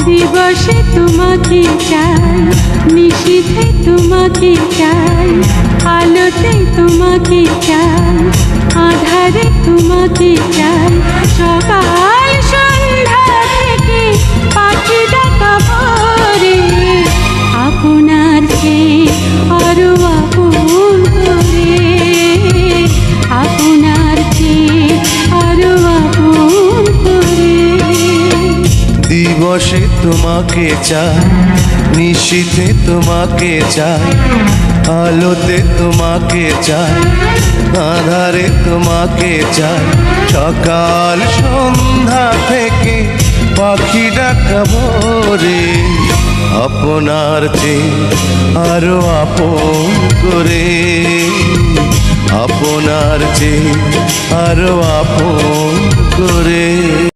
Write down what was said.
দিবসে তোমাকে চাই, নিশীথে তোমাকে চাই, আলোতে তোমাকে চাই, আধারে তোমাকে চাই। সকাল সন্ধ্যা থেকে পাখি ডাকা ভোরে, আপনার চেয়ে আরো আপন করে, আপনার চেয়ে আরো আপন করে। দিবসে তোমাকে চাই, নিশীথে তোমাকে চাই, আলোতে তোমাকে চাই, আধারে তোমাকে চাই। সকাল সন্ধ্যা থেকে পাখি ডাকা ভোরে, আপনার চেয়ে আরো আপন করে, আপনার চেয়ে আরো আপন করে।